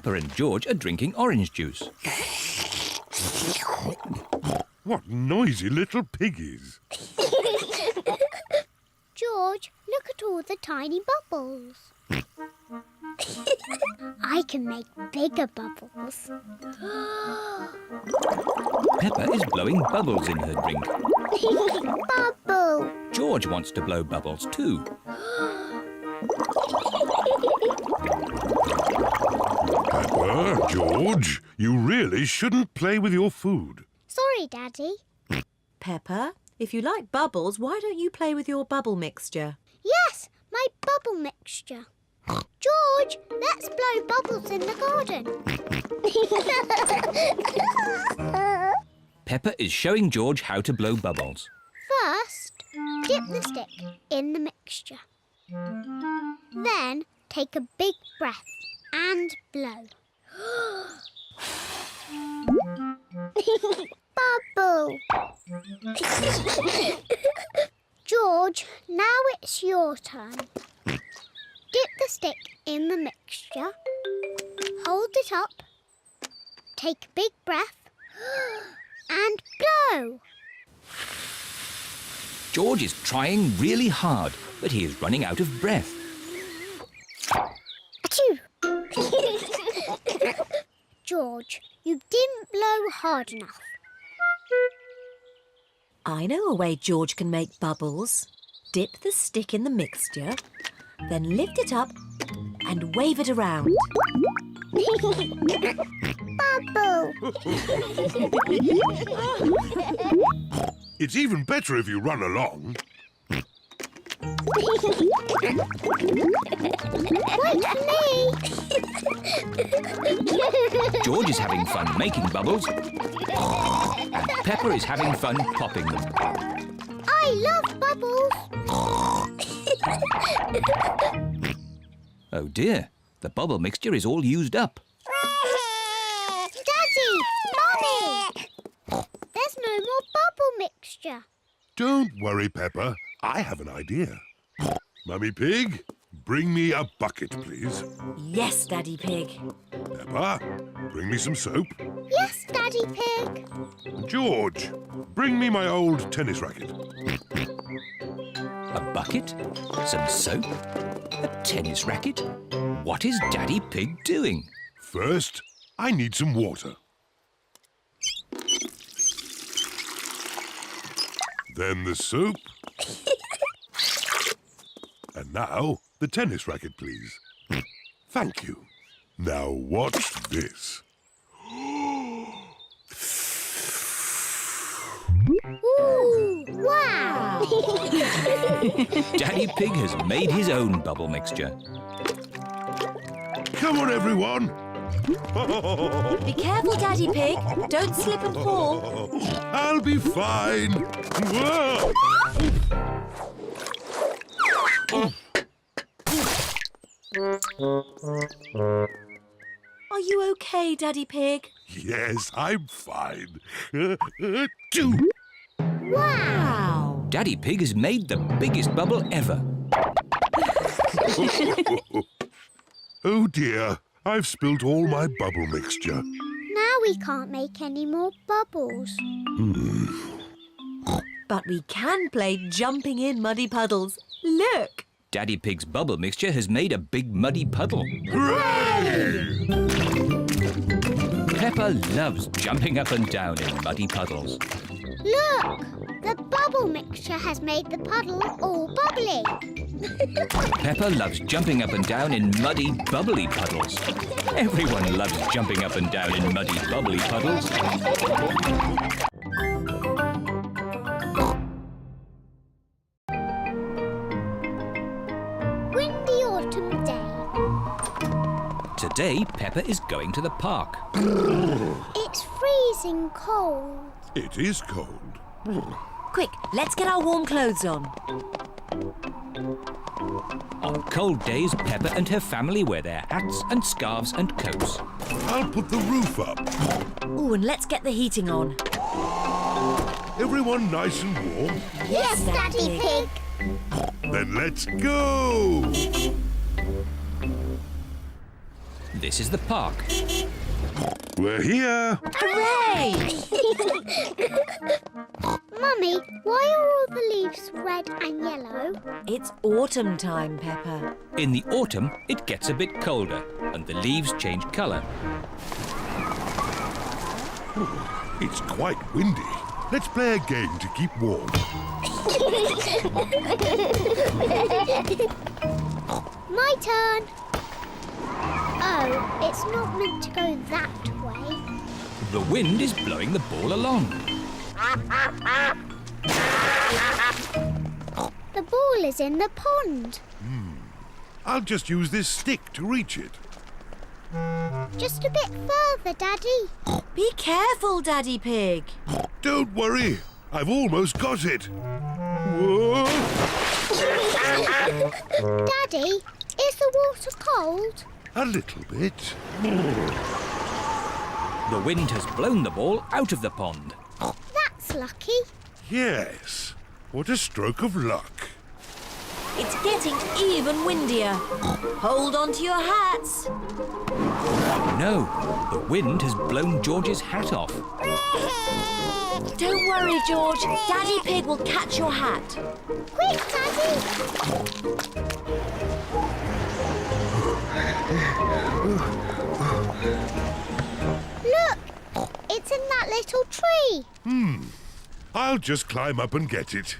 Peppa and George are drinking orange juice. What noisy little piggies. George, look at all the tiny bubbles. I can make bigger bubbles. Peppa is blowing bubbles in her drink. Bubble! George wants to blow bubbles too. Peppa, George, you really shouldn't play with your food. Sorry, Daddy. Peppa, if you like bubbles, why don't you play with your bubble mixture? Yes, my bubble mixture. George, let's blow bubbles in the garden. Peppa is showing George how to blow bubbles. First, dip the stick in the mixture. Then take a big breath and blow. Bubble! George, now it's your turn. Dip the stick in the mixture. Hold it up. Take a big breath and blow. George is trying really hard, but he is running out of breath. Achoo! George, you didn't blow hard enough. I know a way George can make bubbles. Dip the stick in the mixture, then lift it up and wave it around. Bubble! It's even better if you run along. Wait for me! George is having fun making bubbles, and Peppa is having fun popping them. I love bubbles! Oh dear, the bubble mixture is all used up. Daddy! Mommy! There's no more bubble mixture. Don't worry, Peppa. I have an idea. Mummy Pig, bring me a bucket, please. Yes, Daddy Pig. Peppa, bring me some soap. Yes, Daddy Pig. George, bring me my old tennis racket. A bucket, some soap, a tennis racket. What is Daddy Pig doing? First, I need some water. Then the soap. And now, the tennis racket, please. Thank you. Now watch this. Ooh, wow! Daddy Pig has made his own bubble mixture. Come on, everyone. Be careful, Daddy Pig. Don't slip and fall. I'll be fine. Whoa! Are you okay, Daddy Pig? Yes, I'm fine. Two. Wow! Daddy Pig has made the biggest bubble ever. Oh dear, I've spilt all my bubble mixture. Now we can't make any more bubbles. But we can play jumping in muddy puddles. Look! Daddy Pig's bubble mixture has made a big muddy puddle. Hooray! Peppa loves jumping up and down in muddy puddles. Look! The bubble mixture has made the puddle all bubbly. Peppa loves jumping up and down in muddy, bubbly puddles. Everyone loves jumping up and down in muddy, bubbly puddles. Windy autumn day. Today, Peppa is going to the park. It's freezing cold. It is cold. Quick, let's get our warm clothes on. On cold days, Peppa and her family wear their hats and scarves and coats. I'll put the roof up. Oh, and let's get the heating on. Everyone nice and warm? Yes, Daddy Pig. Then let's go! This is the park. We're here. Hooray! Mummy, why are all the leaves red and yellow? It's autumn time, Peppa. In the autumn, it gets a bit colder and the leaves change colour. It's quite windy. Let's play a game to keep warm. My turn. Oh, it's not meant to go that way. The wind is blowing the ball along. The ball is in the pond. I'll just use this stick to reach it. Just a bit further, Daddy. Be careful, Daddy Pig. Don't worry. I've almost got it. Whoa! Daddy, is the water cold? A little bit. The wind has blown the ball out of the pond. That's lucky. Yes. What a stroke of luck. It's getting even windier. Hold on to your hats. No, the wind has blown George's hat off. Don't worry, George. Daddy Pig will catch your hat. Quick, Daddy. Look, it's in that little tree. I'll just climb up and get it.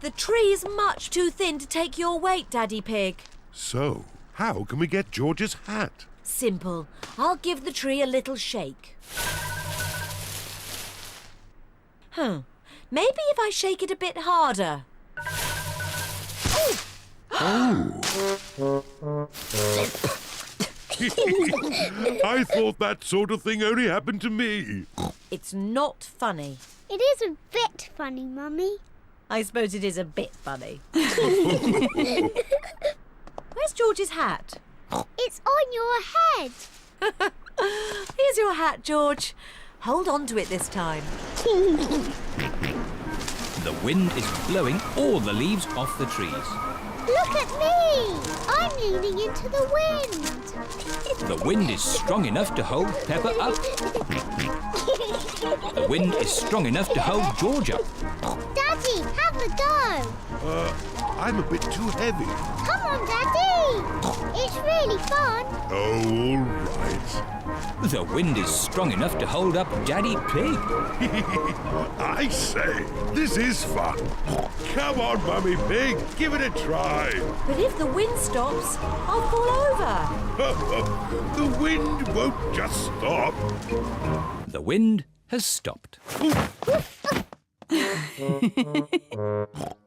The tree's much too thin to take your weight, Daddy Pig. So, how can we get George's hat? Simple. I'll give the tree a little shake. Maybe if I shake it a bit harder. I thought that sort of thing only happened to me. It's not funny. It is a bit funny, Mummy. I suppose it is a bit funny. Where's George's hat? It's on your head. Here's your hat, George. Hold on to it this time. The wind is blowing all the leaves off the trees. Look at me. I'm leaning into the wind. The wind is strong enough to hold Peppa up. The wind is strong enough to hold George up. Daddy, have a go. I'm a bit too heavy. Come on, Daddy. It's really fun. Oh, all right. The wind is strong enough to hold up Daddy Pig. I say, this is fun. Come on, Mummy Pig, give it a try. But if the wind stops, I'll fall over. The wind won't just stop. The wind has stopped.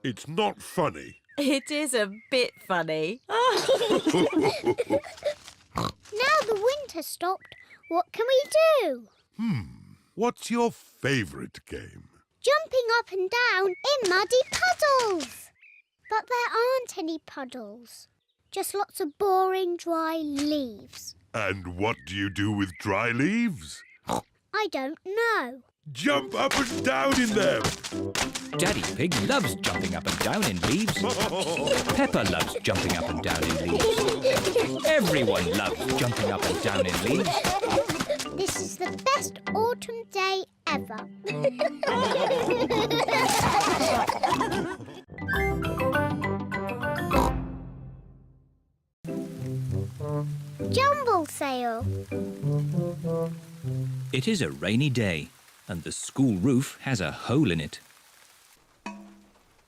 It's not funny. It is a bit funny. Now the wind has stopped. What can we do? What's your favourite game? Jumping up and down in muddy puddles. But there aren't any puddles. Just lots of boring, dry leaves. And what do you do with dry leaves? I don't know. Jump up and down in them. Daddy Pig loves jumping up and down in leaves. Peppa loves jumping up and down in leaves. Everyone loves jumping up and down in leaves. This is the best autumn day ever. Jumble Sale. It is a rainy day and the school roof has a hole in it.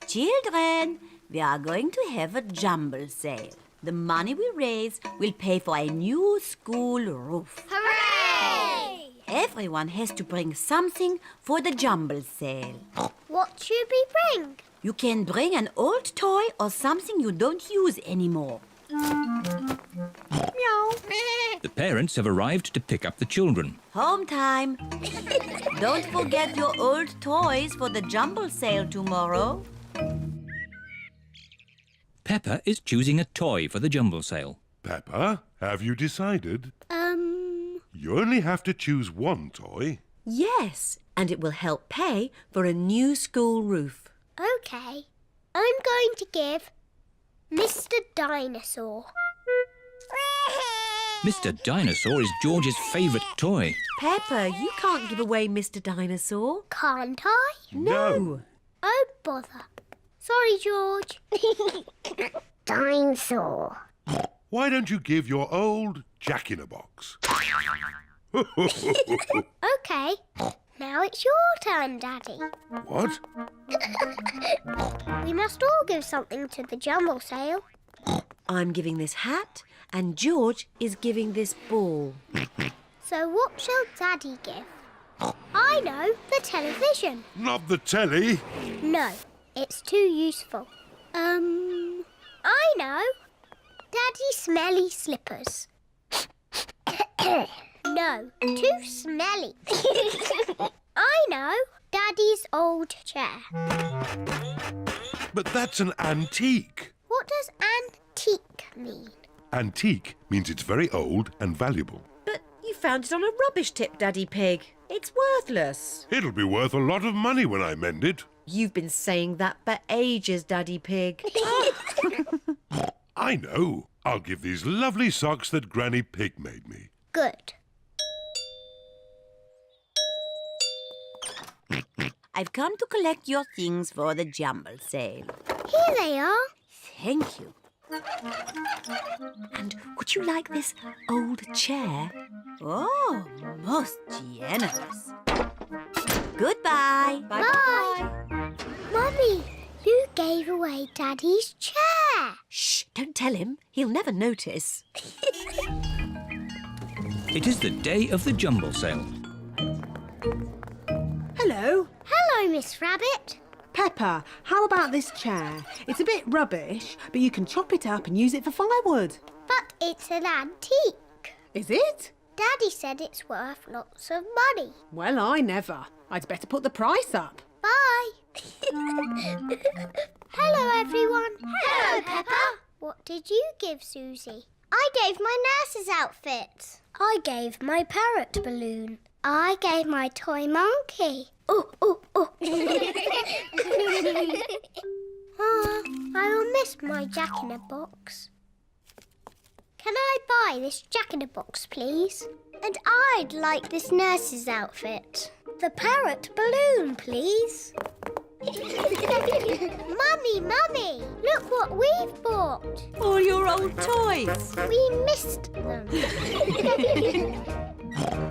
Children, we are going to have a jumble sale. The money we raise will pay for a new school roof. Hooray! Everyone has to bring something for the jumble sale. What should we bring? You can bring an old toy or something you don't use anymore. Meow. The parents have arrived to pick up the children. Home time. Don't forget your old toys for the jumble sale tomorrow. Peppa is choosing a toy for the jumble sale. Peppa, have you decided? You only have to choose one toy. Yes, and it will help pay for a new school roof. Okay. I'm going to give Mr. Dinosaur. Mr. Dinosaur is George's favourite toy. Peppa, you can't give away Mr. Dinosaur. Can't I? No. Oh, bother. Sorry, George. Dinosaur. Why don't you give your old Jack-in-a-Box? OK. Now it's your turn, Daddy. What? We must all give something to the Jumble Sale. I'm giving this hat and George is giving this ball. So what shall Daddy give? I know, the television. Not the telly. No, it's too useful. I know. Daddy smelly slippers. No, too smelly. I know. Daddy's old chair. But that's an antique. What does antique mean? Antique means it's very old and valuable. But you found it on a rubbish tip, Daddy Pig. It's worthless. It'll be worth a lot of money when I mend it. You've been saying that for ages, Daddy Pig. I know. I'll give these lovely socks that Granny Pig made me. Good. I've come to collect your things for the Jumble Sale. Here they are. Thank you. And would you like this old chair? Oh, most generous. Goodbye. Bye. Mummy, you gave away Daddy's chair. Shh, don't tell him. He'll never notice. It is the day of the Jumble Sale. Hello. Hello, Miss Rabbit. Peppa, how about this chair? It's a bit rubbish, but you can chop it up and use it for firewood. But it's an antique. Is it? Daddy said it's worth lots of money. Well, I never. I'd better put the price up. Bye. Hello, everyone. Hello, Peppa. What did you give Suzy? I gave my nurse's outfit. I gave my parrot balloon. I gave my toy monkey. Oh, oh, oh. I'll miss my Jack-in-a-Box. Can I buy this Jack-in-a-Box, please? And I'd like this nurse's outfit. The parrot balloon, please. Mummy, look what we've bought. All your old toys. We missed them.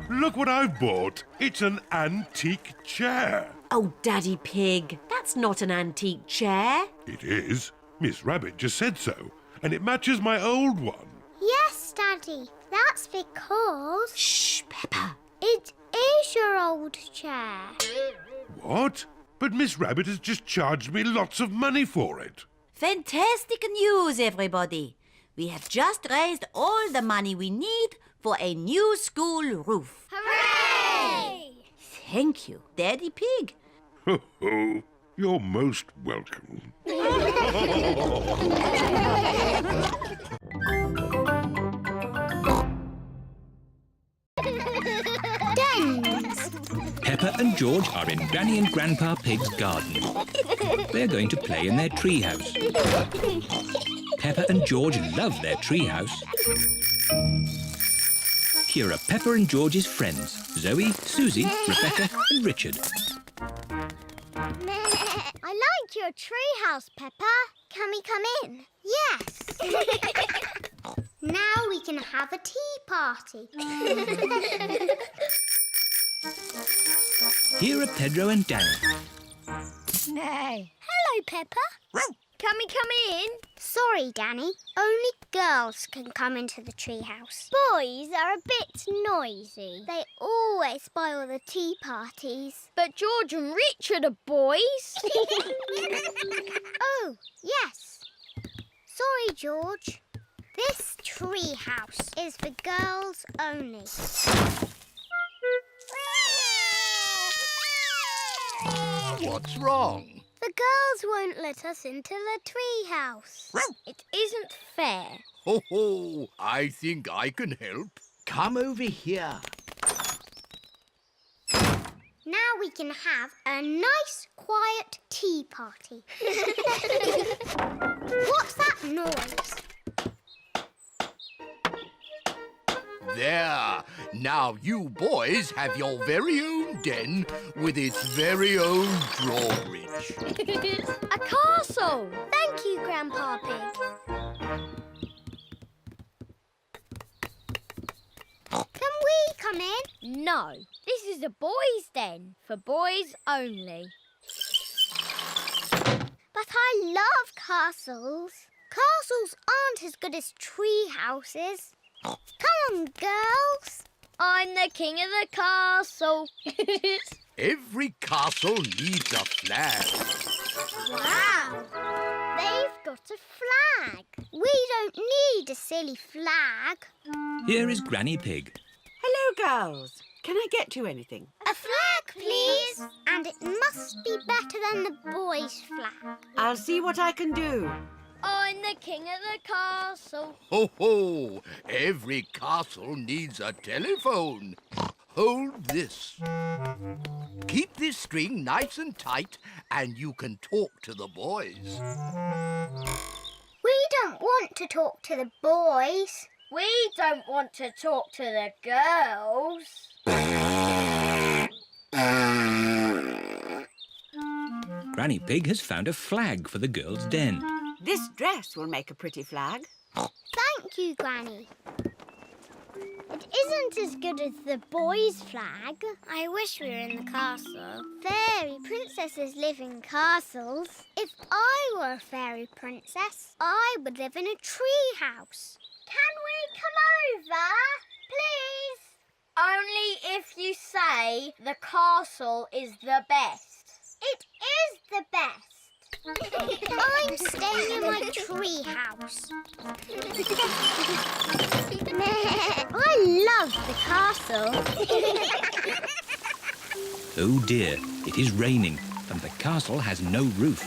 Look what I've bought. It's an antique chair. Oh, Daddy Pig, that's not an antique chair. It is. Miss Rabbit just said so. And it matches my old one. Yes, Daddy. That's because Shh, Peppa. it is your old chair. What? But Miss Rabbit has just charged me lots of money for it. Fantastic news, everybody. We have just raised all the money we need for a new school roof. Hooray! Thank you, Daddy Pig. Ho ho. You're most welcome. Dens. Peppa and George are in Granny and Grandpa Pig's garden. They're going to play in their treehouse. Peppa and George love their treehouse. Here are Peppa and George's friends, Zoe, Suzy, Rebecca and Richard. I like your treehouse, Peppa. Can we come in? Yes. Now we can have a tea party. Here are Pedro and Danny. Hello, Peppa. Can we come in? Sorry, Danny. Only girls can come into the treehouse. Boys are a bit noisy. They always spoil the tea parties. But George and Richard are boys. Oh, yes. Sorry, George. This treehouse is for girls only. What's wrong? The girls won't let us into the treehouse. It isn't fair. Ho ho! I think I can help. Come over here. Now we can have a nice, quiet tea party. What's that noise? There. Now you boys have your very own den with its very own drawbridge. A castle! Thank you, Grandpa Pig. Can we come in? No, this is a boys' den for boys only. But I love castles. Castles aren't as good as tree houses. Come on, girls. I'm the king of the castle. Every castle needs a flag. Wow! They've got a flag. We don't need a silly flag. Here is Granny Pig. Hello, girls. Can I get you anything? A flag, please. And it must be better than the boys' flag. I'll see what I can do. I'm the king of the castle. Ho ho! Every castle needs a telephone. Hold this. Keep this string nice and tight and you can talk to the boys. We don't want to talk to the boys. We don't want to talk to the girls. Granny Pig has found a flag for the girls' den. This dress will make a pretty flag. Thank you, Granny. It isn't as good as the boys' flag. I wish we were in the castle. Fairy princesses live in castles. If I were a fairy princess, I would live in a tree house. Can we come over, please? Only if you say the castle is the best. It is the best. I'm staying in my tree house. I love the castle. Oh dear, it is raining and the castle has no roof.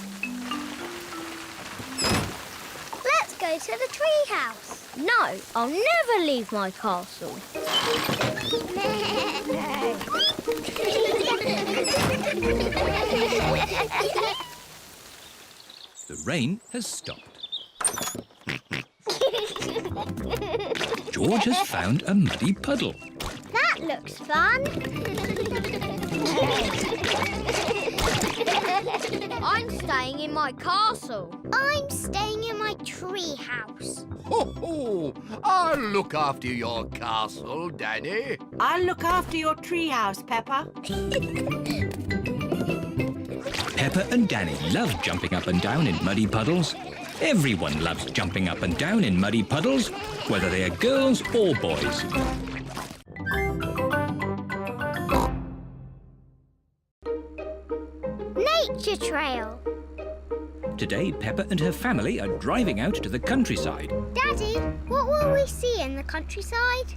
Let's go to the tree house. No, I'll never leave my castle. The rain has stopped. George has found a muddy puddle. That looks fun. I'm staying in my castle. I'm staying in my tree house. Ho ho! I'll look after your castle, Danny. I'll look after your treehouse, Peppa. Peppa and Danny love jumping up and down in muddy puddles. Everyone loves jumping up and down in muddy puddles, whether they are girls or boys. Nature trail. Today, Peppa and her family are driving out to the countryside. Daddy, what will we see in the countryside?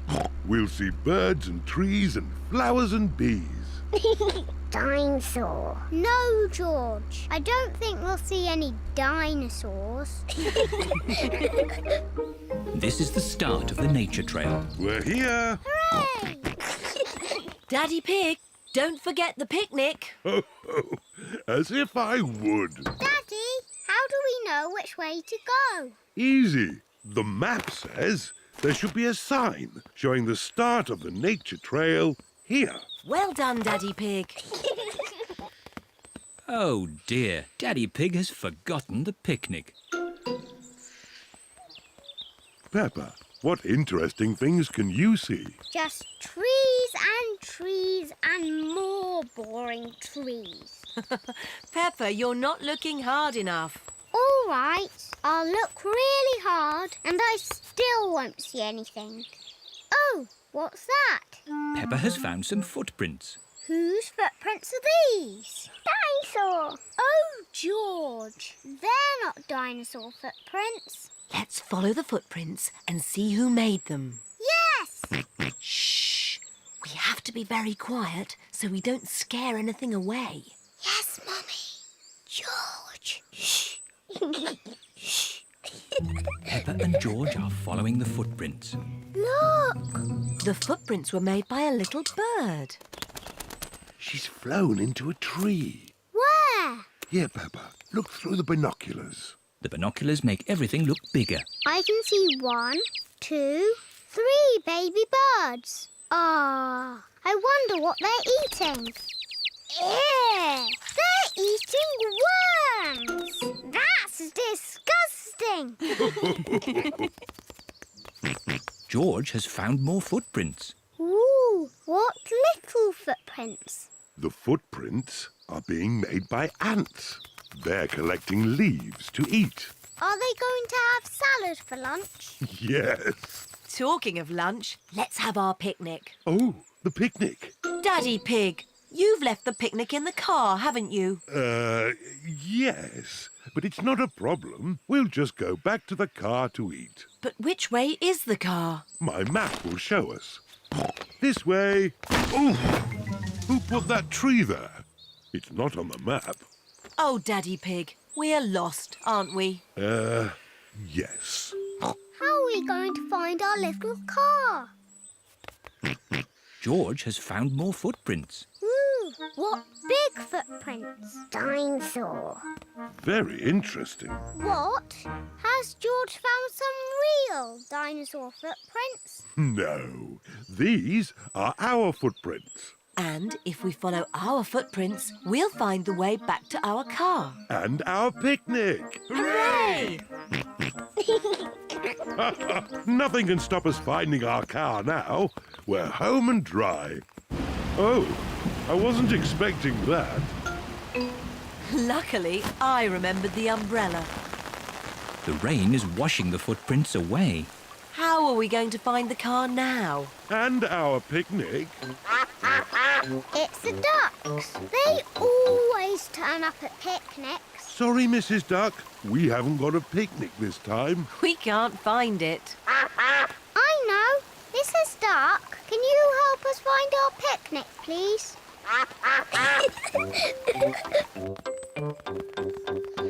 We'll see birds and trees and flowers and bees. Dinosaur. No, George. I don't think we'll see any dinosaurs. This is the start of the nature trail. We're here. Hooray! Daddy Pig, don't forget the picnic. Ho, ho. As if I would. Daddy, how do we know which way to go? Easy. The map says there should be a sign showing the start of the nature trail here. Well done, Daddy Pig. Oh dear, Daddy Pig has forgotten the picnic. Peppa, what interesting things can you see? Just trees and trees and more boring trees. Peppa, you're not looking hard enough. All right, I'll look really hard and I still won't see anything. Oh, what's that? Peppa has found some footprints. Whose footprints are these? Dinosaur. Oh, George, they're not dinosaur footprints. Let's follow the footprints and see who made them. Yes! Shh! We have to be very quiet so we don't scare anything away. Yes, Mummy. George. Shh. Peppa and George are following the footprints. Look! The footprints were made by a little bird. She's flown into a tree. Where? Here, Peppa, look through the binoculars. The binoculars make everything look bigger. I can see 1, 2, 3 baby birds. Ah, I wonder what they're eating. Ew! They're eating worms! That's disgusting! George has found more footprints. Ooh, what little footprints? The footprints are being made by ants. They're collecting leaves to eat. Are they going to have salad for lunch? Yes. Talking of lunch, let's have our picnic. Oh, the picnic. Daddy Pig, you've left the picnic in the car, haven't you? Yes. But it's not a problem. We'll just go back to the car to eat. But which way is the car? My map will show us. This way. Oh! Who put that tree there? It's not on the map. Oh, Daddy Pig, we're lost, aren't we? Yes. How are we going to find our little car? George has found more footprints. Ooh, what big footprints? Dinosaur. Very interesting. What? Has George found some real dinosaur footprints? No, these are our footprints. And if we follow our footprints, we'll find the way back to our car. And our picnic. Hooray! Nothing can stop us finding our car now. We're home and dry. Oh, I wasn't expecting that. Luckily, I remembered the umbrella. The rain is washing the footprints away. How are we going to find the car now? And our picnic. It's the ducks. They always turn up at picnics. Sorry, Mrs. Duck. We haven't got a picnic this time. We can't find it. I know. Mrs. Duck, can you help us find our picnic, please?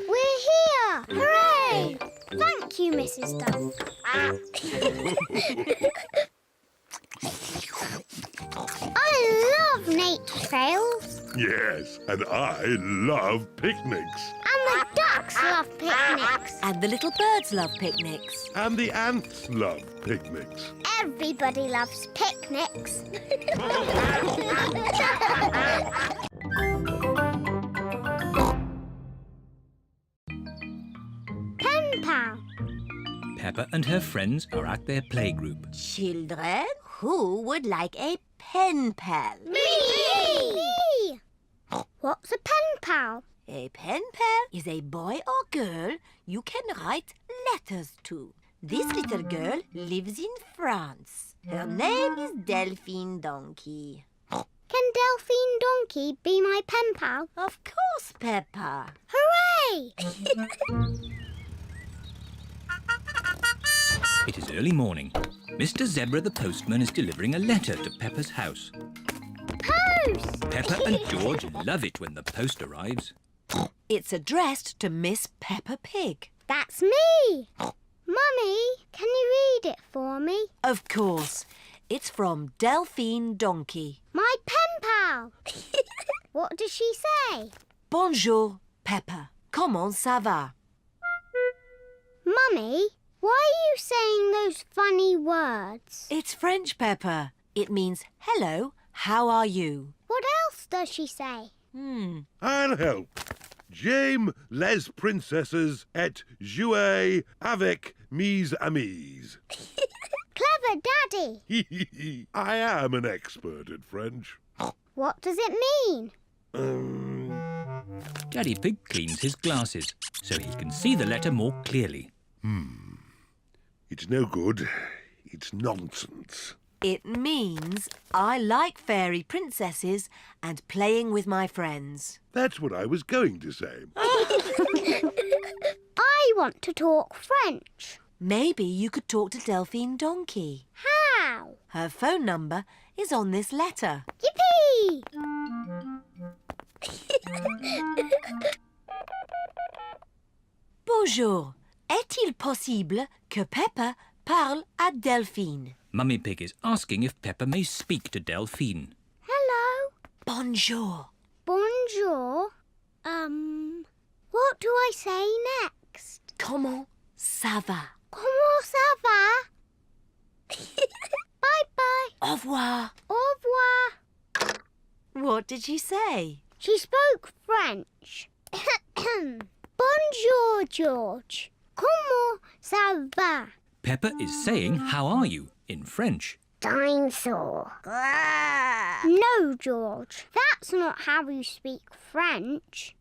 We're here! Hooray! Thank you, Mrs. Duck. I love nature trails. Yes, and I love picnics. And the ducks love picnics. And the little birds love picnics. And the ants love picnics. Everybody loves picnics. Pen pal. Peppa and her friends are at their playgroup. Children, who would like a pen pal? Me! What's a pen pal? A pen pal is a boy or girl you can write letters to. This little girl lives in France. Her name is Delphine Donkey. Can Delphine Donkey be my pen pal? Of course, Peppa. Hooray! It is early morning. Mr. Zebra the postman is delivering a letter to Peppa's house. Post! Peppa and George love it when the post arrives. It's addressed to Miss Peppa Pig. That's me! Mummy, can you read it for me? Of course. It's from Delphine Donkey. My pen pal! What does she say? Bonjour, Peppa. Comment ça va? Mummy, why are you saying those funny words? It's French, Peppa. It means hello, how are you? What else does she say? I'll help. J'aime les princesses et jouer avec mes amis. Clever Daddy! I am an expert at French. What does it mean? Daddy Pig cleans his glasses so he can see the letter more clearly. It's no good. It's nonsense. It means I like fairy princesses and playing with my friends. That's what I was going to say. I want to talk French. Maybe you could talk to Delphine Donkey. How? Her phone number is on this letter. Yippee! Bonjour. Est-il possible que Peppa parle à Delphine? Mummy Pig is asking if Peppa may speak to Delphine. Hello. Bonjour. Bonjour. What do I say next? Comment ça va? Comment ça va? Bye-bye. Au revoir. Au revoir. What did she say? She spoke French. Bonjour, George. Comment ça va? Peppa is saying, how are you, in French. Dinosaur. No, George. That's not how you speak French.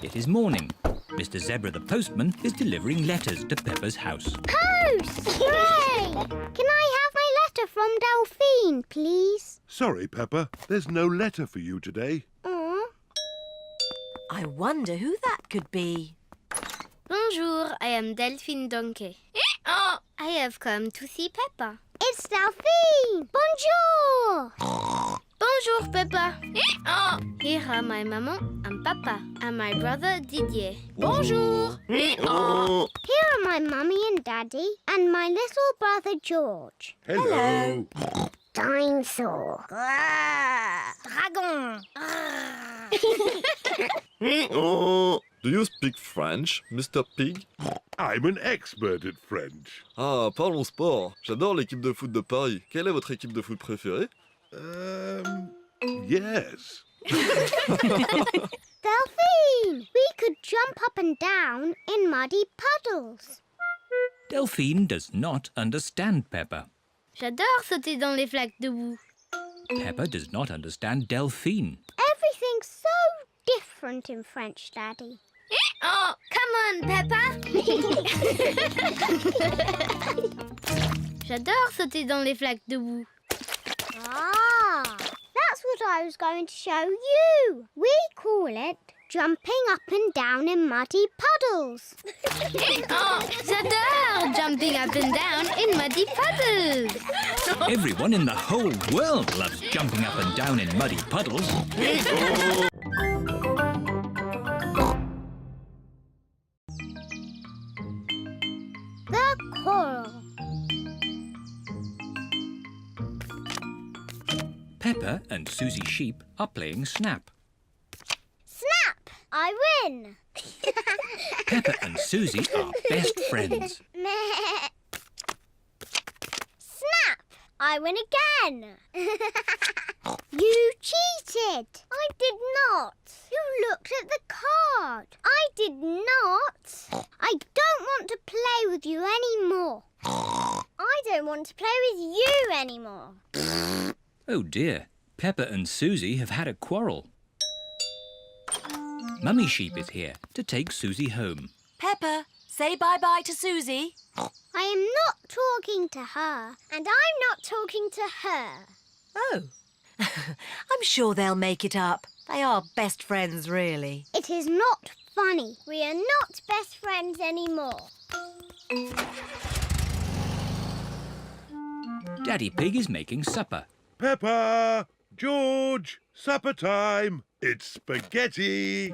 It is morning. Mr. Zebra the postman is delivering letters to Peppa's house. Post! Hooray! Can I have my letter from Delphine, please? Sorry, Peppa, there's no letter for you today. Aw. I wonder who that could be. Bonjour, I am Delphine Donkey. Oh, I have come to see Peppa. It's Delphine. Bonjour. Bonjour, Peppa. Oh, here are my maman and papa and my brother Didier. Bonjour. Here are my mummy and daddy and my little brother George. Hello. Dinosaur. Dragon. Do you speak French, Mr. Pig? I'm an expert at French. Ah, parlons sport. J'adore l'équipe de foot de Paris. Quelle est votre équipe de foot préférée? Yes. Delphine, we could jump up and down in muddy puddles. Delphine does not understand Peppa. J'adore sauter dans les flaques de boue. Peppa does not understand Delphine. Everything's so different in French, Daddy. Oh, come on, Peppa. J'adore sauter dans les flaques de boue. Ah, that's what I was going to show you. We call it jumping up and down in muddy puddles. Oh, j'adore jumping up and down in muddy puddles. Everyone in the whole world loves jumping up and down in muddy puddles. The Quarrel. Peppa and Suzy Sheep are playing Snap. Snap! I win. Peppa and Suzy are best friends. Meh. Snap! I win again. You cheated. I did not. You looked at the card. I did not. I don't want to play with you anymore. I don't want to play with you anymore. Oh dear, Peppa and Suzy have had a quarrel. Mummy Sheep is here to take Suzy home. Peppa, say bye-bye to Suzy. I am not talking to her, and I'm not talking to her. Oh. I'm sure they'll make it up. They are best friends, really. It is not funny. We are not best friends anymore. Daddy Pig is making supper. Peppa! George! Supper time! It's spaghetti!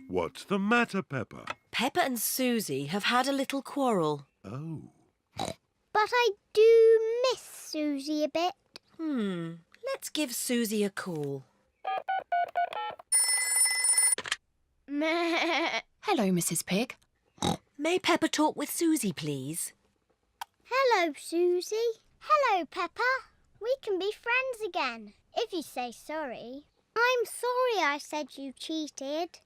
What's the matter, Peppa? Peppa and Suzy have had a little quarrel. Oh. But I do miss Suzy a bit. Let's give Suzy a call. Hello, Mrs. Pig. May Peppa talk with Suzy, please? Hello, Suzy. Hello, Peppa. We can be friends again, if you say sorry. I'm sorry I said you cheated,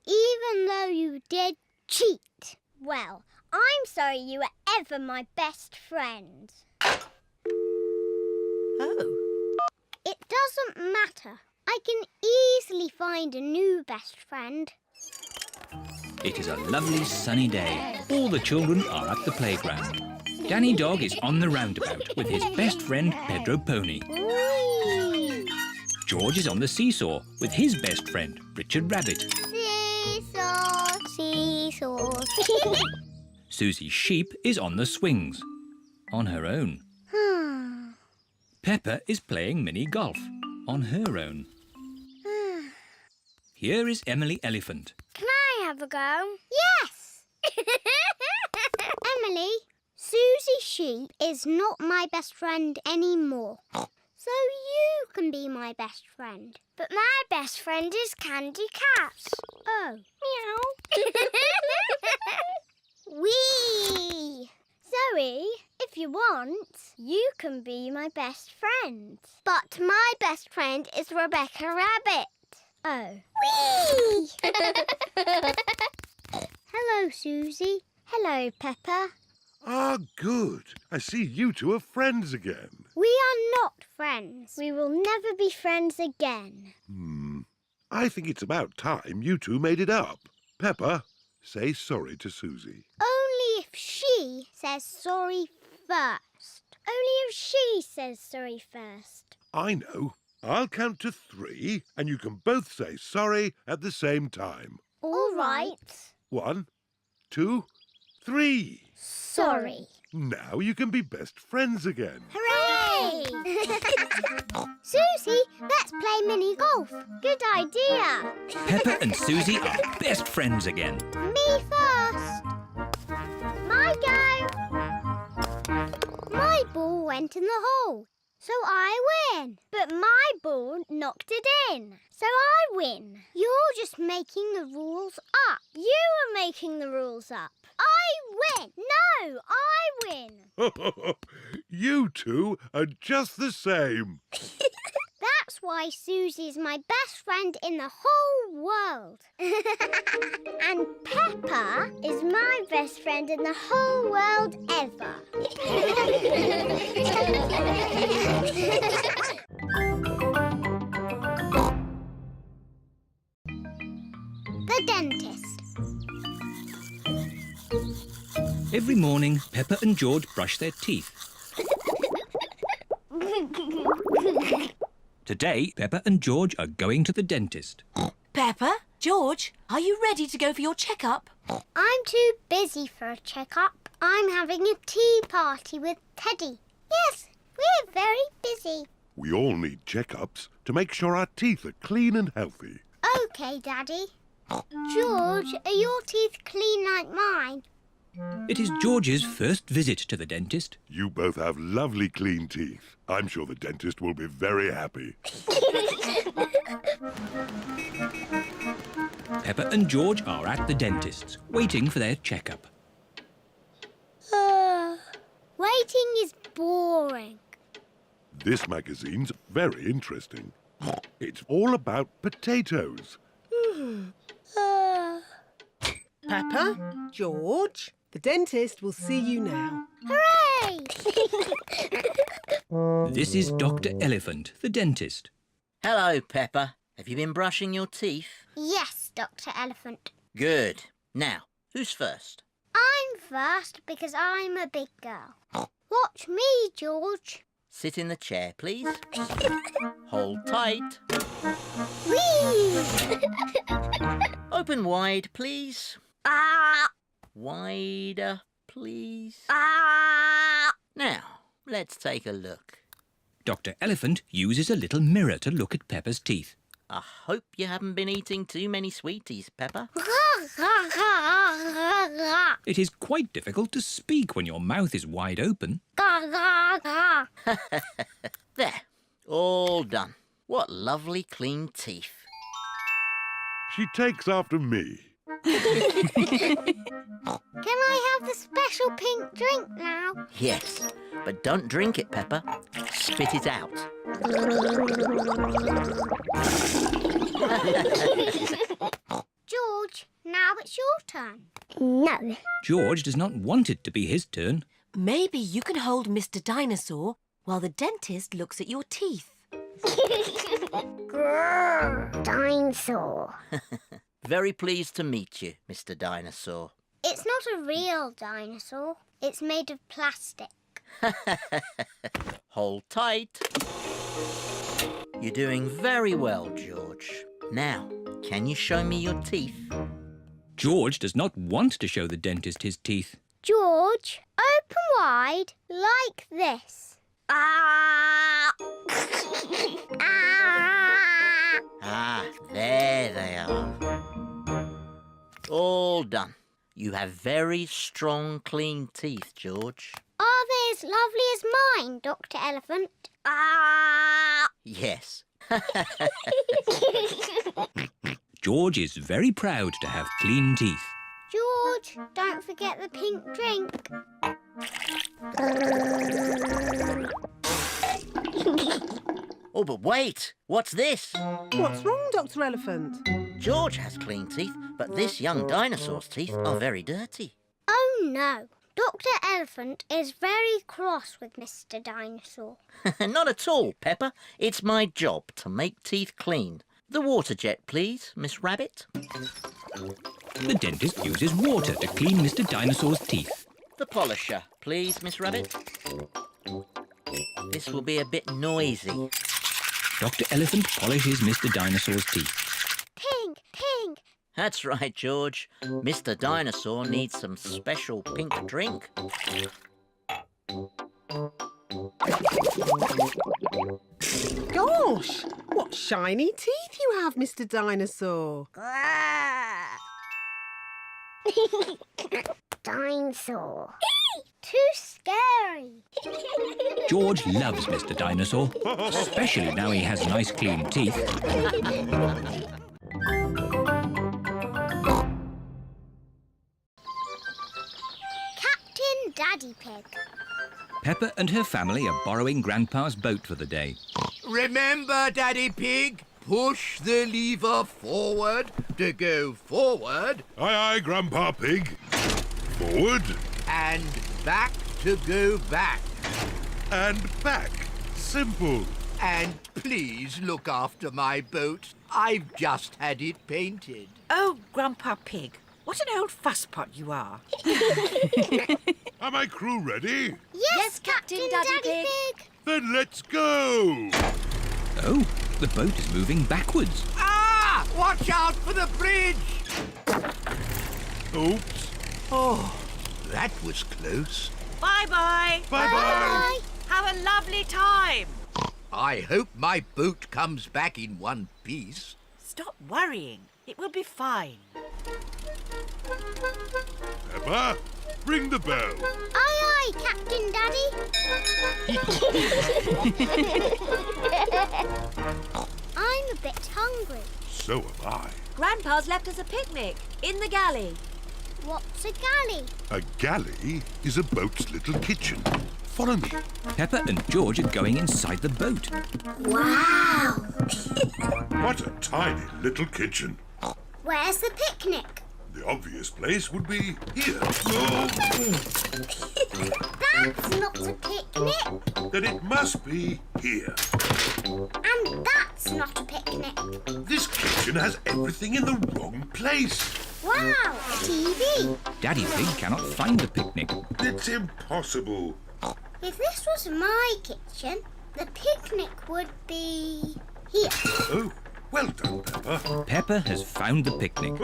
even though you did cheat. Well, I'm sorry you were ever my best friend. Oh. It doesn't matter. I can easily find a new best friend. It is a lovely sunny day. All the children are at the playground. Danny Dog is on the roundabout with his best friend Pedro Pony. Whee! George is on the seesaw with his best friend Richard Rabbit. Seesaw, seesaw. Suzy Sheep is on the swings, on her own. Peppa is playing mini golf, on her own. Here is Emily Elephant. Can I have a go? Yes! Emily, Suzy Sheep is not my best friend anymore. So you can be my best friend. But my best friend is Candy Cat. Oh. Meow. Wee! Zoe, if you want, you can be my best friend. But my best friend is Rebecca Rabbit. Oh. Whee! Hello, Suzy. Hello, Peppa. Ah, good. I see you two are friends again. We are not friends. We will never be friends again. I think it's about time you two made it up. Peppa, say sorry to Suzy. Only if she says sorry first. Only if she says sorry first. I know. I'll count to 3 and you can both say sorry at the same time. All right. 1, 2, 3. Sorry. Now you can be best friends again. Hooray! Suzy, let's play mini golf. Good idea. Peppa and Suzy are best friends again. Me first. My go. My ball went in the hole, so I win. But my ball knocked it in, so I win. You're just making the rules up. You are making the rules up. I win. No, I win. You two are just the same. That's why Suzy's my best friend in the whole world. And Peppa is my best friend in the whole world ever. The dentist. Every morning, Peppa and George brush their teeth. Today, Peppa and George are going to the dentist. Peppa, George, are you ready to go for your checkup? I'm too busy for a checkup. I'm having a tea party with Teddy. Yes, we're very busy. We all need checkups to make sure our teeth are clean and healthy. OK, Daddy. George, are your teeth clean like mine? It is George's first visit to the dentist. You both have lovely clean teeth. I'm sure the dentist will be very happy. Peppa and George are at the dentist's, waiting for their checkup. Waiting is boring. This magazine's very interesting. It's all about potatoes. Peppa, George, the dentist will see you now. Hooray! This is Dr. Elephant, the dentist. Hello, Peppa. Have you been brushing your teeth? Yes, Dr. Elephant. Good. Now, who's first? I'm first because I'm a big girl. Watch me, George. Sit in the chair, please. Hold tight. Whee! Open wide, please. Wider, please. Now, let's take a look. Dr. Elephant uses a little mirror to look at Peppa's teeth. I hope you haven't been eating too many sweeties, Peppa. It is quite difficult to speak when your mouth is wide open. There, all done. What lovely clean teeth. She takes after me. Can I have the special pink drink now? Yes, but don't drink it, Peppa. Spit it out. George, now it's your turn. No. George does not want it to be his turn. Maybe you can hold Mr. Dinosaur while the dentist looks at your teeth. Grrr, dinosaur. Very pleased to meet you, Mr. Dinosaur. It's not a real dinosaur. It's made of plastic. Hold tight. You're doing very well, George. Now, can you show me your teeth? George does not want to show the dentist his teeth. George, open wide like this. Ah, there they are. All done. You have very strong, clean teeth, George. Are they as lovely as mine, Dr. Elephant? Ah! Yes. George is very proud to have clean teeth. George, don't forget the pink drink. Oh, but wait! What's this? What's wrong, Dr. Elephant? George has clean teeth, but this young dinosaur's teeth are very dirty. Oh no, Dr. Elephant is very cross with Mr. Dinosaur. Not at all, Peppa. It's my job to make teeth clean. The water jet, please, Miss Rabbit. The dentist uses water to clean Mr. Dinosaur's teeth. The polisher, please, Miss Rabbit. This will be a bit noisy. Dr. Elephant polishes Mr. Dinosaur's teeth. Pink, pink. That's right, George. Mr. Dinosaur needs some special pink drink. Gosh, what shiny teeth you have, Mr. Dinosaur. Dinosaur. Too scary. George loves Mr. Dinosaur, especially now he has nice clean teeth. Captain Daddy Pig. Peppa and her family are borrowing Grandpa's boat for the day. Remember, Daddy Pig, push the lever forward to go forward. Aye, aye, Grandpa Pig. Forward. And back to go back. And back. Simple. And please look after my boat. I've just had it painted. Oh, Grandpa Pig, what an old fusspot you are. Are my crew ready? Yes, Captain Daddy Pig. Then let's go. Oh, the boat is moving backwards. Ah! Watch out for the bridge! Oops. Oh, that was close. Bye-bye. Bye-bye. Have a lovely time. I hope my boat comes back in one piece. Stop worrying. It will be fine. Peppa, ring the bell. Aye, aye, Captain Daddy. I'm a bit hungry. So am I. Grandpa's left us a picnic in the galley. What's a galley? A galley is a boat's little kitchen. Follow me. Peppa and George are going inside the boat. Wow. What a tiny little kitchen. Where's the picnic? The obvious place would be here. Oh. That's not a picnic. Then it must be here. And that's not a picnic. This kitchen has everything in the wrong place. Wow, a TV. Daddy Pig cannot find the picnic. It's impossible. If this was my kitchen, the picnic would be here. Oh, well done, Peppa. Peppa has found the picnic.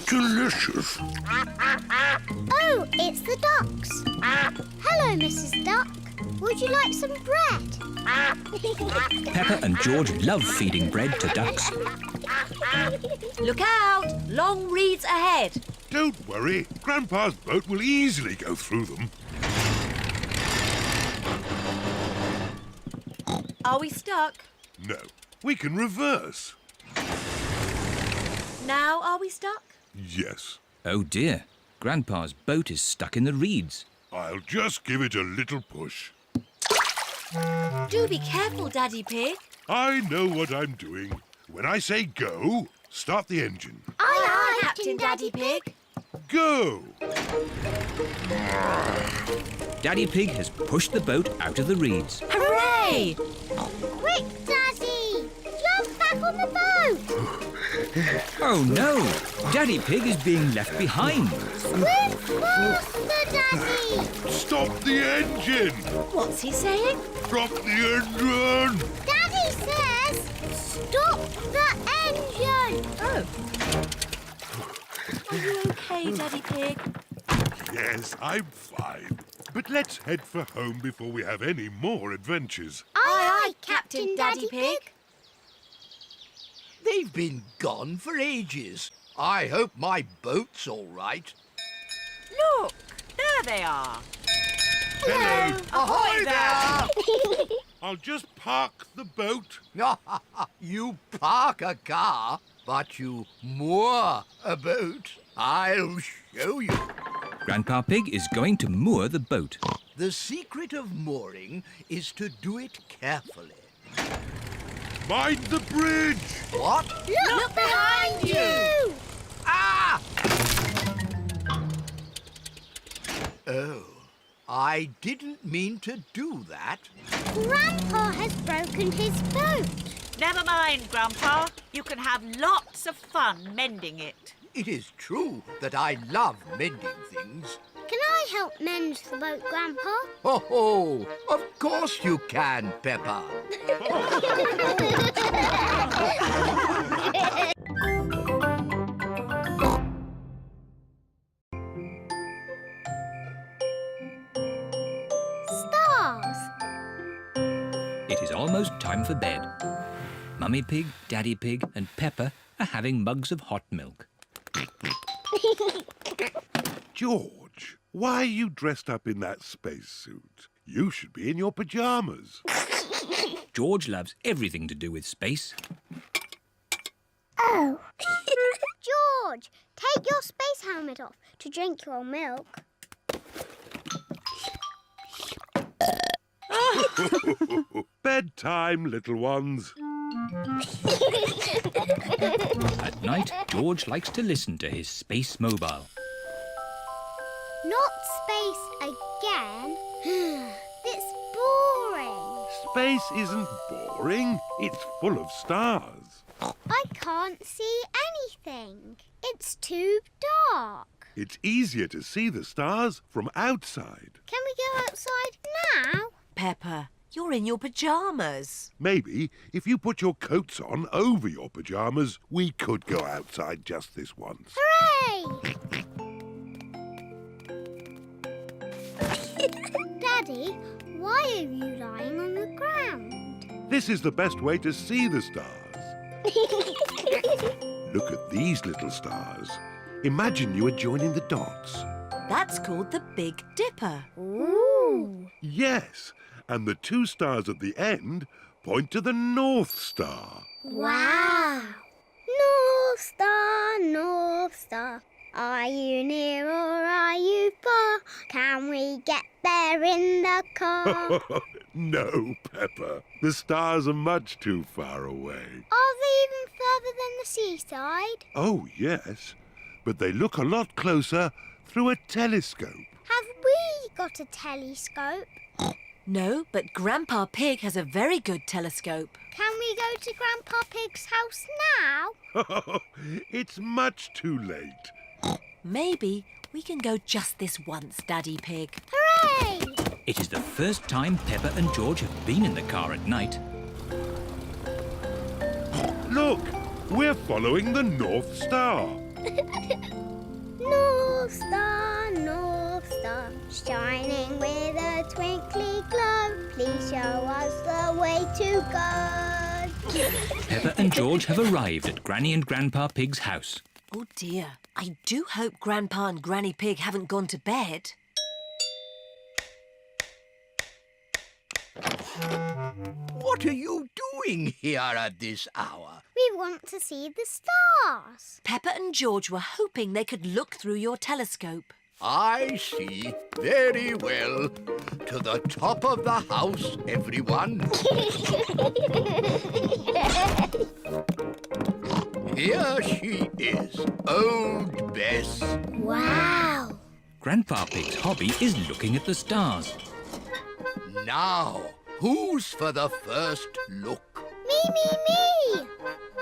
Delicious. Oh, it's the ducks. Hello, Mrs. Duck. Would you like some bread? Peppa and George love feeding bread to ducks. Look out! Long reeds ahead. Don't worry. Grandpa's boat will easily go through them. Are we stuck? No, we can reverse. Now are we stuck? Yes. Oh dear, Grandpa's boat is stuck in the reeds. I'll just give it a little push. Do be careful, Daddy Pig. I know what I'm doing. When I say go, start the engine. Aye, aye, Captain Daddy Pig. Go! Daddy Pig has pushed the boat out of the reeds. Hooray! Quick, Daddy! Jump back on the boat! Oh no! Daddy Pig is being left behind. Swim faster, Daddy! Stop the engine! What's he saying? Stop the engine! Daddy says, stop the engine! Oh. Are you okay, Daddy Pig? Yes, I'm fine. But let's head for home before we have any more adventures. Aye, aye, Captain Daddy Pig. They've been gone for ages. I hope my boat's all right. Look, there they are. Hello. Ahoy there! I'll just park the boat. You park a car, but you moor a boat. I'll show you. Grandpa Pig is going to moor the boat. The secret of mooring is to do it carefully. Mind the bridge! What? Look behind you! Ah! Oh, I didn't mean to do that. Grandpa has broken his boat. Never mind, Grandpa. You can have lots of fun mending it. It is true that I love mending things. Can I help mend the boat, Grandpa? Oh, of course you can, Peppa. Stars. It is almost time for bed. Mummy Pig, Daddy Pig and Peppa are having mugs of hot milk. George, why are you dressed up in that spacesuit? You should be in your pyjamas. George loves everything to do with space. Oh. George, take your space helmet off to drink your milk. Bedtime, little ones. At night, George likes to listen to his space mobile. Not space again. It's boring. Space isn't boring. It's full of stars. I can't see anything. It's too dark. It's easier to see the stars from outside. Can we go outside now? Peppa, you're in your pyjamas. Maybe if you put your coats on over your pyjamas, we could go outside just this once. Hooray! Daddy, why are you lying on the ground? This is the best way to see the stars. Look at these little stars. Imagine you are joining the dots. That's called the Big Dipper. Ooh! Yes, and the two stars at the end point to the North Star. Wow! North Star, North Star, are you near or are you far? Can we get there in the car? No, Peppa. The stars are much too far away. Are they even further than the seaside? Oh, yes, but they look a lot closer through a telescope. Have we got a telescope? No, but Grandpa Pig has a very good telescope. Can we go to Grandpa Pig's house now? It's much too late. Maybe we can go just this once, Daddy Pig. Hooray! It is the first time Peppa and George have been in the car at night. Look, we're following the North Star. North Star, shining with a twinkly glow. Please show us the way to go. Peppa and George have arrived at Granny and Grandpa Pig's house. Oh dear, I do hope Grandpa and Granny Pig haven't gone to bed. What are you doing here at this hour? We want to see the stars. Peppa and George were hoping they could look through your telescope. I see. Very well. To the top of the house, everyone. Here she is, old Bess. Wow! Grandpa Pig's hobby is looking at the stars. Now, who's for the first look? Me!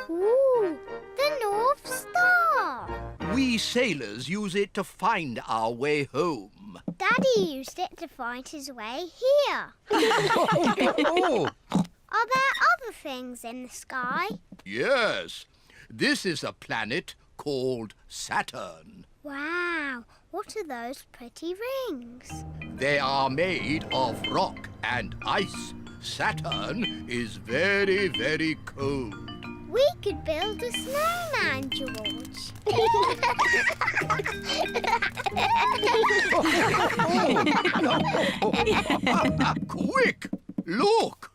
Ooh, the North Star. We sailors use it to find our way home. Daddy used it to find his way here. Oh, Are there other things in the sky? yes. This is a planet called Saturn. Wow, what are those pretty rings? They are made of rock and ice. Saturn is very, very cold. We could build a snowman, George. Quick! Look!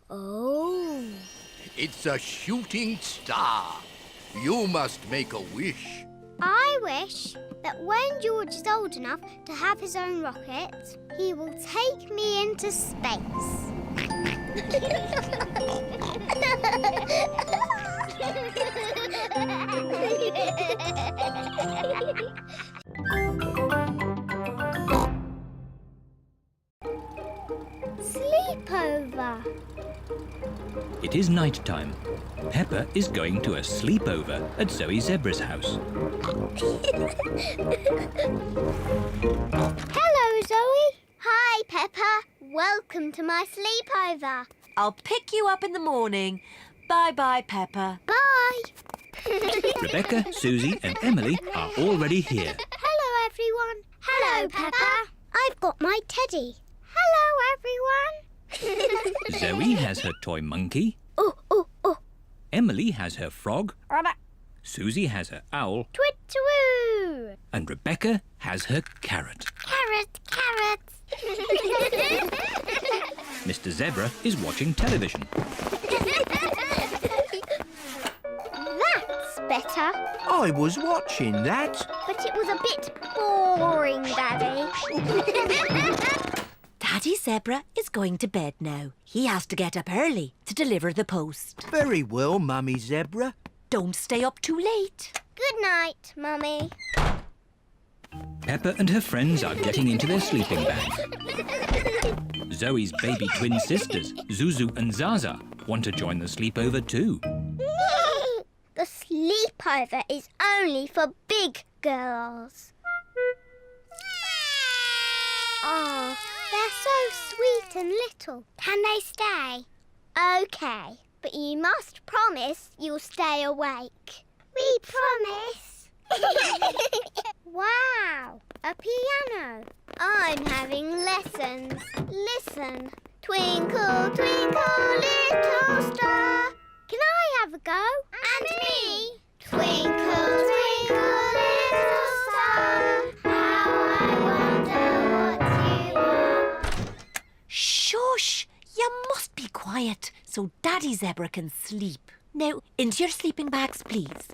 Oh. It's a shooting star. You must make a wish. I wish that when George is old enough to have his own rocket, he will take me into space. Sleepover. It is night time. Peppa is going to a sleepover at Zoe Zebra's house. Hello, Zoe. Hi, Peppa. Welcome to my sleepover. I'll pick you up in the morning. Bye-bye, Peppa. Bye. Rebecca, Susie and Emily are already here. Hello, everyone. Hello, Peppa. I've got my teddy. Hello, everyone. Zoe has her toy monkey. Oh. Emily has her frog. Susie has her owl. Twit-twoo. And Rebecca has her carrot. Carrot. Mr. Zebra is watching television. That's better. I was watching that. But it was a bit boring, Daddy. Daddy Zebra is going to bed now. He has to get up early to deliver the post. Very well, Mummy Zebra. Don't stay up too late. Good night, Mummy. Peppa and her friends are getting into their sleeping bag. Zoe's baby twin sisters, Zuzu and Zaza, want to join the sleepover too. The sleepover is only for big girls. Oh, they're so sweet and little. Can they stay? OK, but you must promise you'll stay awake. We promise. Wow, a piano. I'm having lessons. Listen. Twinkle, twinkle, little star. Can I have a go? And me. Twinkle, twinkle, little star. How I wonder what you are. Shush! You must be quiet so Daddy Zebra can sleep. Now, into your sleeping bags, please.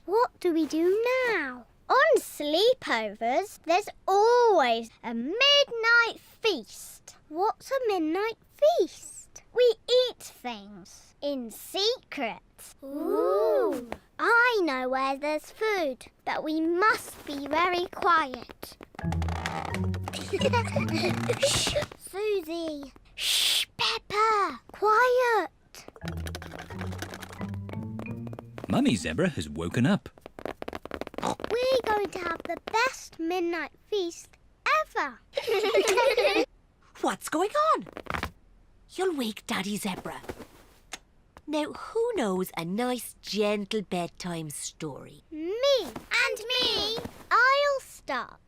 What do we do now? On sleepovers, there's always a midnight feast. What's a midnight feast? We eat things in secret. Ooh. I know where there's food, but we must be very quiet. Shh, Susie. Shh, Peppa. Quiet. Mummy Zebra has woken up. We're going to have the best midnight feast ever. What's going on? You'll wake Daddy Zebra. Now, who knows a nice, gentle bedtime story? Me. And me. I'll start.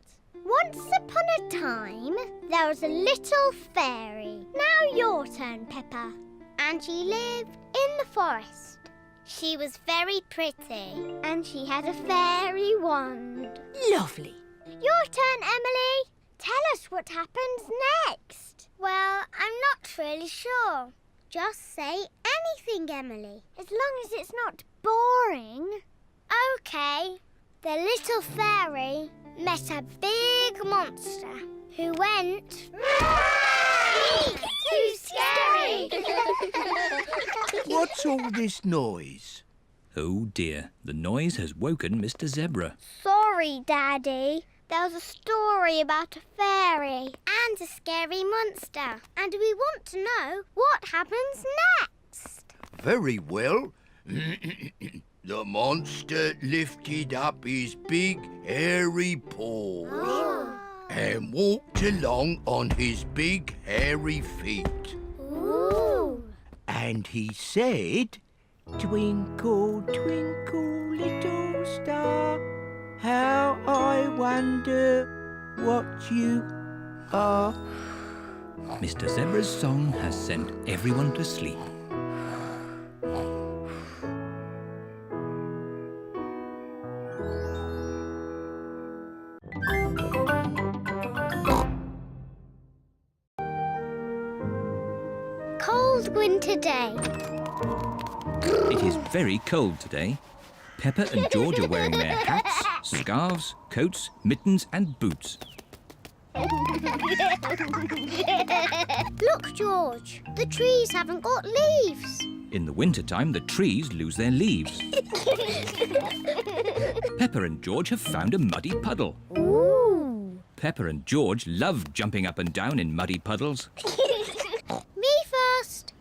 Once upon a time, there was a little fairy. Now your turn, Peppa. And she lived in the forest. She was very pretty, and she had a fairy wand. Lovely. Your turn, Emily. Tell us what happens next. Well, I'm not really sure. Just say anything, Emily, as long as it's not boring. OK. The little fairy met a big monster who went... Too scary! What's all this noise? Oh dear, the noise has woken Mr. Zebra. Sorry, Daddy. There was a story about a fairy and a scary monster. And we want to know what happens next. Very well. The monster lifted up his big, hairy paws and walked along on his big, hairy feet. Ooh. And he said, "Twinkle, twinkle, little star, how I wonder what you are." Mr. Zebra's song has sent everyone to sleep. cold winter day. It is very cold today. Peppa and George are wearing their hats, scarves, coats, mittens and boots. Look, George, the trees haven't got leaves. In the wintertime, the trees lose their leaves. Peppa and George have found a muddy puddle. Ooh. Peppa and George love jumping up and down in muddy puddles. Me first.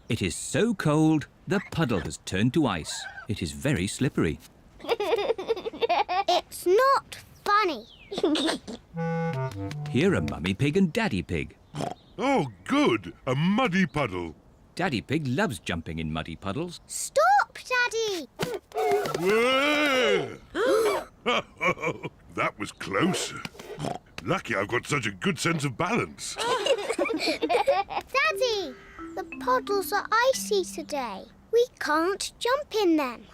It is so cold, the puddle has turned to ice. It is very slippery. It's not funny. Here are Mummy Pig and Daddy Pig. Oh, good! A muddy puddle. Daddy Pig loves jumping in muddy puddles. Stop, Daddy! Whoa! That was close. Lucky I've got such a good sense of balance. Daddy, the puddles are icy today. We can't jump in them.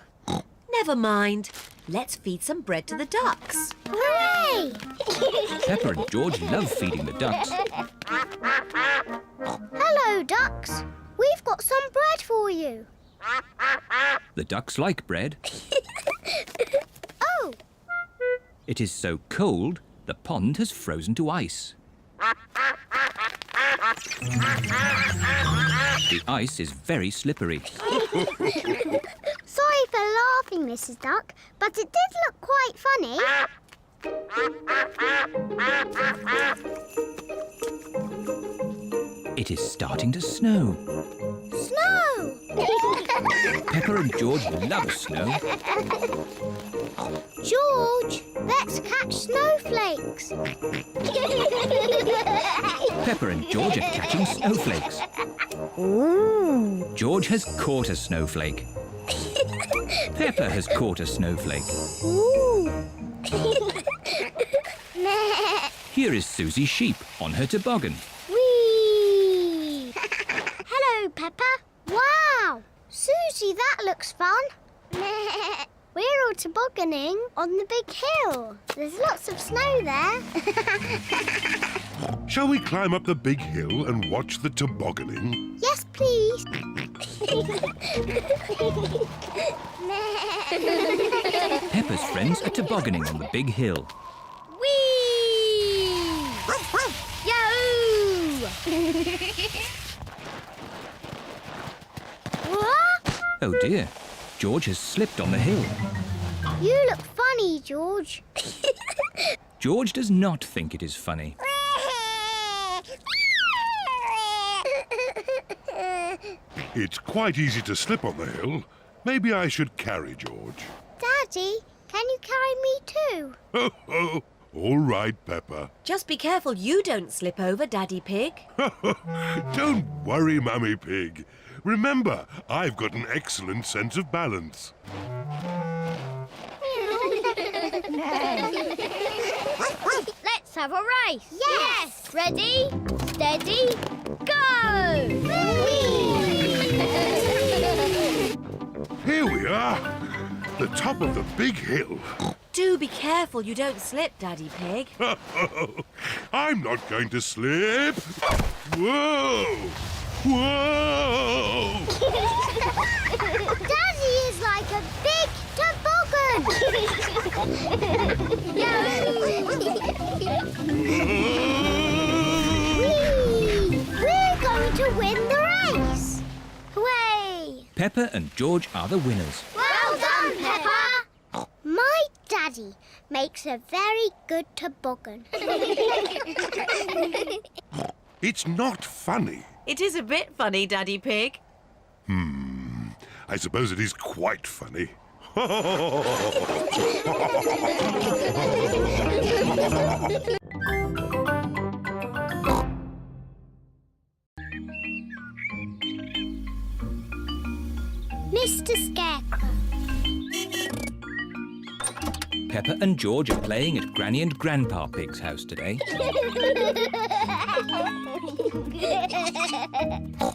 Never mind. Let's feed some bread to the ducks. Hooray! Peppa and George love feeding the ducks. Hello, ducks. We've got some bread for you. The ducks like bread. Oh! It is so cold, the pond has frozen to ice. The ice is very slippery. Sorry for laughing, Mrs. Duck, but it did look quite funny. It is starting to snow. Snow! Peppa and George love snow. George, let's catch snowflakes. Peppa and George are catching snowflakes. Ooh. George has caught a snowflake. Peppa has caught a snowflake. Ooh. Here is Suzy Sheep on her toboggan. Whee! Hello, Peppa. Wow! Suzy, that looks fun. We're all tobogganing on the big hill. There's lots of snow there. Shall we climb up the big hill and watch the tobogganing? Yes, please. Peppa's friends are tobogganing on the big hill. Whee! Yahoo! What? Oh dear, George has slipped on the hill. You look funny, George. George does not think it is funny. It's quite easy to slip on the hill. Maybe I should carry George. Daddy, can you carry me too? Ho, ho. All right, Peppa. Just be careful you don't slip over, Daddy Pig. Don't worry, Mummy Pig. Remember, I've got an excellent sense of balance. Let's have a race. Yes! Ready, steady, go! Here we are, the top of the big hill. Do be careful you don't slip, Daddy Pig. I'm not going to slip. Whoa! Whoa! Daddy is like a big toboggan. Whee! We're going to win the race. Hooray! Peppa and George are the winners. Well done, Peppa. My daddy makes a very good toboggan. It's not funny. It is a bit funny, Daddy Pig. I suppose it is quite funny. Mr. Scarecrow. Peppa and George are playing at Granny and Grandpa Pig's house today.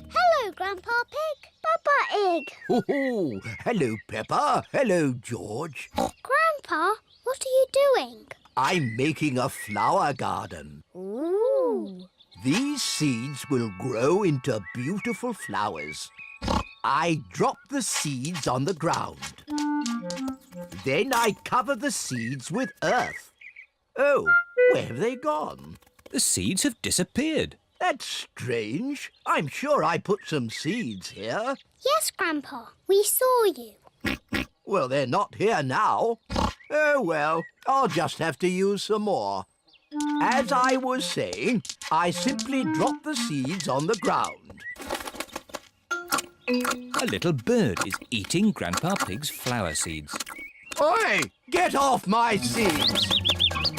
Hello, Grandpa Pig. Papa Egg. Oh, hello, Peppa. Hello, George. Grandpa, what are you doing? I'm making a flower garden. Ooh. These seeds will grow into beautiful flowers. I drop the seeds on the ground. Then I cover the seeds with earth. Oh, where have they gone? The seeds have disappeared. That's strange. I'm sure I put some seeds here. Yes, Grandpa, we saw you. Well, they're not here now. Oh, well, I'll just have to use some more. As I was saying, I simply drop the seeds on the ground. A little bird is eating Grandpa Pig's flower seeds. Oi! Get off my seeds!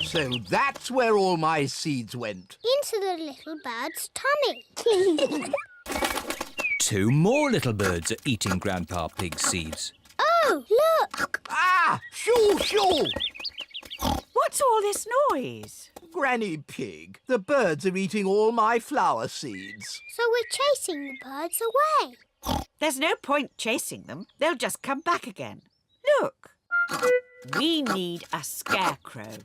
So that's where all my seeds went. Into the little bird's tummy. 2 more little birds are eating Grandpa Pig's seeds. Oh, look! Ah! Shoo, shoo! What's all this noise? Granny Pig, the birds are eating all my flower seeds. So we're chasing the birds away. There's no point chasing them. They'll just come back again. Look. We need a scarecrow.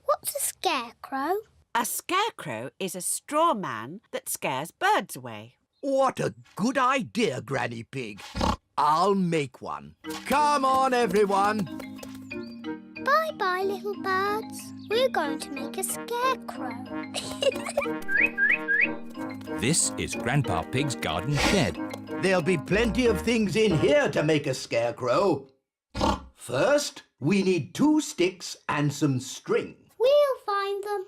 What's a scarecrow? A scarecrow is a straw man that scares birds away. What a good idea, Granny Pig. I'll make one. Come on, everyone. Bye-bye, little birds. We're going to make a scarecrow. This is Grandpa Pig's garden shed. There'll be plenty of things in here to make a scarecrow. First, we need 2 sticks and some string. We'll find them.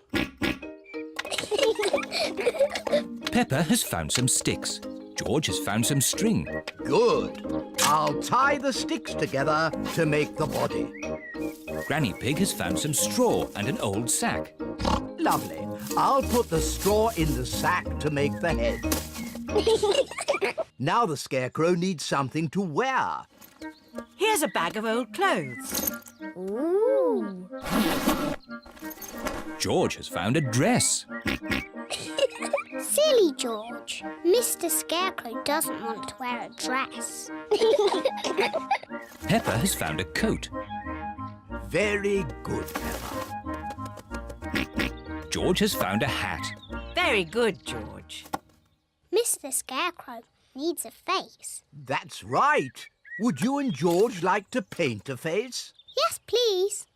Peppa has found some sticks. George has found some string. Good. I'll tie the sticks together to make the body. Granny Pig has found some straw and an old sack. Lovely. I'll put the straw in the sack to make the head. Now the scarecrow needs something to wear. Here's a bag of old clothes. Ooh. George has found a dress. Silly George. Mr. Scarecrow doesn't want to wear a dress. Peppa has found a coat. Very good, Peppa. George has found a hat. Very good, George. Mr. Scarecrow needs a face. That's right. Would you and George like to paint a face? Yes, please.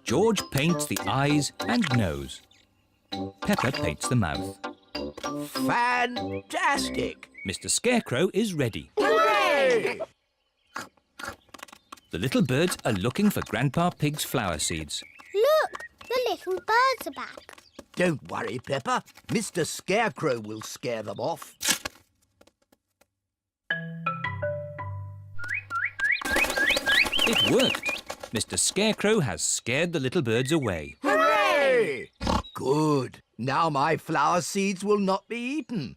George paints the eyes and nose. Peppa paints the mouth. Fantastic! Mr. Scarecrow is ready. Hooray! The little birds are looking for Grandpa Pig's flower seeds. Look, the little birds are back. Don't worry, Peppa. Mr. Scarecrow will scare them off. It worked. Mr. Scarecrow has scared the little birds away. Hooray! Good. Now my flower seeds will not be eaten.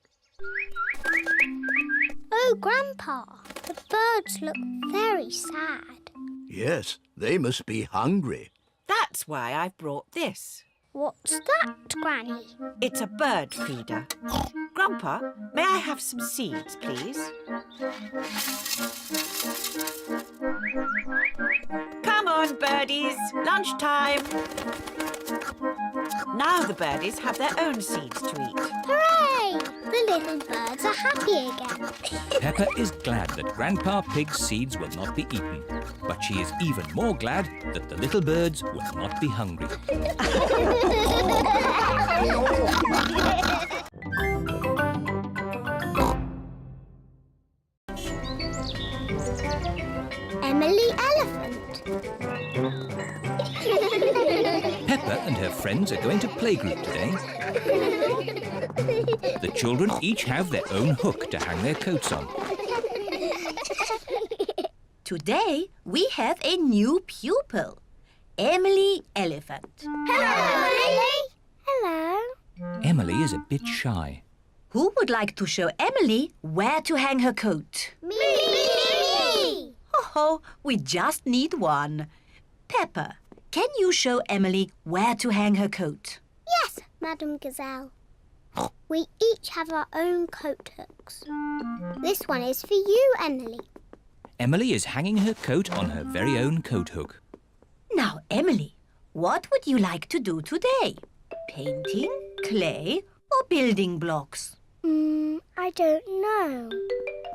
Oh, Grandpa, the birds look very sad. Yes, they must be hungry. That's why I've brought this. What's that, Granny? It's a bird feeder. Grandpa, may I have some seeds, please? Come on, birdies. Lunchtime. Now the birdies have their own seeds to eat. Hooray! The little birds are happy again. Peppa is glad that Grandpa Pig's seeds will not be eaten. But she is even more glad that the little birds will not be hungry. Emily Elephant. Peppa and her friends are going to playgroup today. The children each have their own hook to hang their coats on. Today we have a new pupil, Emily Elephant. Hello, Emily. Hello. Emily is a bit shy. Who would like to show Emily where to hang her coat? Me! Oh, we just need one. Peppa, can you show Emily where to hang her coat? Yes, Madam Gazelle. We each have our own coat hooks. This one is for you, Emily. Emily is hanging her coat on her very own coat hook. Now, Emily, what would you like to do today? Painting, Clay or building blocks? I don't know.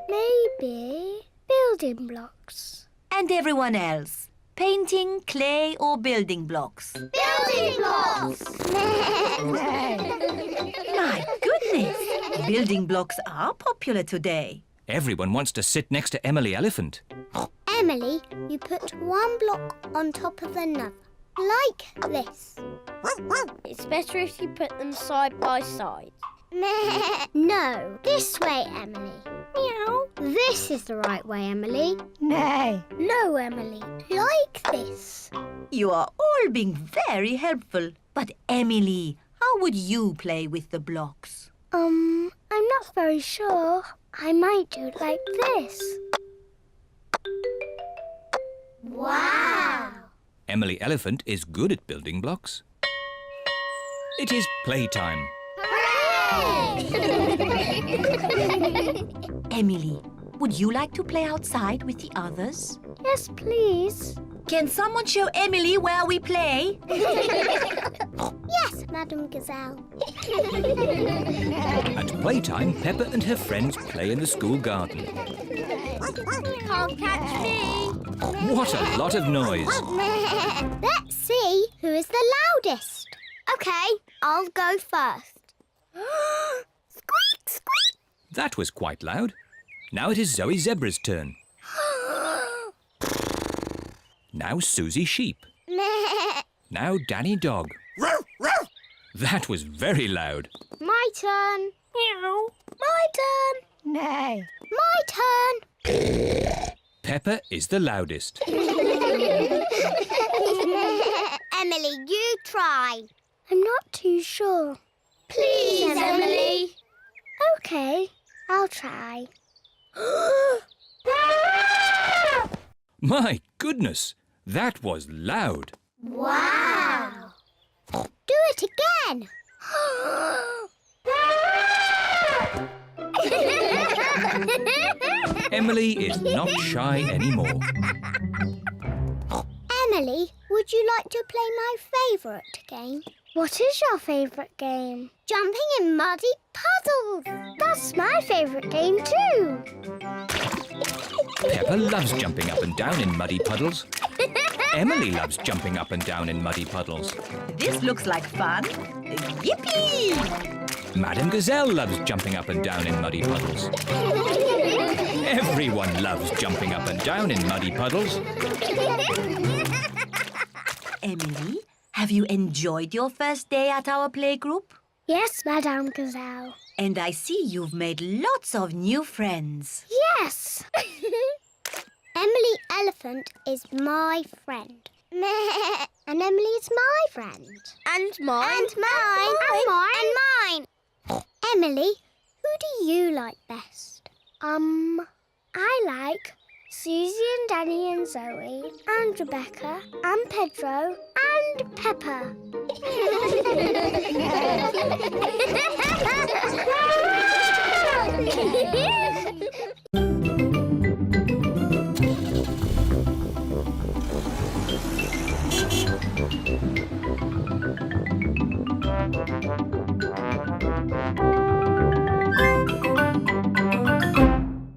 Maybe building blocks. And everyone else? Painting, clay or building blocks? Building blocks! My goodness! Building blocks are popular today. Everyone wants to sit next to Emily Elephant. Emily, you put one block on top of another, like this. It's better if you put them side by side. No, this way, Emily. Meow. This is the right way, Emily. No, Emily, like this. You are all being very helpful. But Emily, how would you play with the blocks? I'm not very sure. I might do it like this. Wow! Emily Elephant is good at building blocks. It is playtime. Emily, would you like to play outside with the others? Yes, please. Can someone show Emily where we play? Yes, Madam Gazelle. At playtime, Peppa and her friends play in the school garden. Can't catch me. What a lot of noise. Let's see who is the loudest. Okay, I'll go first. Squeak, squeak. That was quite loud. Now it is Zoe Zebra's turn. Now Suzy Sheep. Now Danny Dog. That was very loud. My turn. Meow. My turn. Nay. My turn. Peppa is the loudest. Emily, you try. I'm not too sure. Please, Emily. Okay, I'll try. My goodness, that was loud. Wow! Do it again. Emily is not shy anymore. Emily, would you like to play my favourite game? What is your favourite game? Jumping in muddy puddles. That's my favourite game too. Peppa loves jumping up and down in muddy puddles. Emily loves jumping up and down in muddy puddles. This looks like fun. Yippee! Madam Gazelle loves jumping up and down in muddy puddles. Everyone loves jumping up and down in muddy puddles. Emily, have you enjoyed your first day at our playgroup? Yes, Madame Gazelle. And I see you've made lots of new friends. Yes. Emily Elephant is my friend. And Emily's my friend. And mine. And mine. And mine. And mine. Emily, who do you like best? I like Suzy and Danny and Zoe and Rebecca and Pedro and Peppa.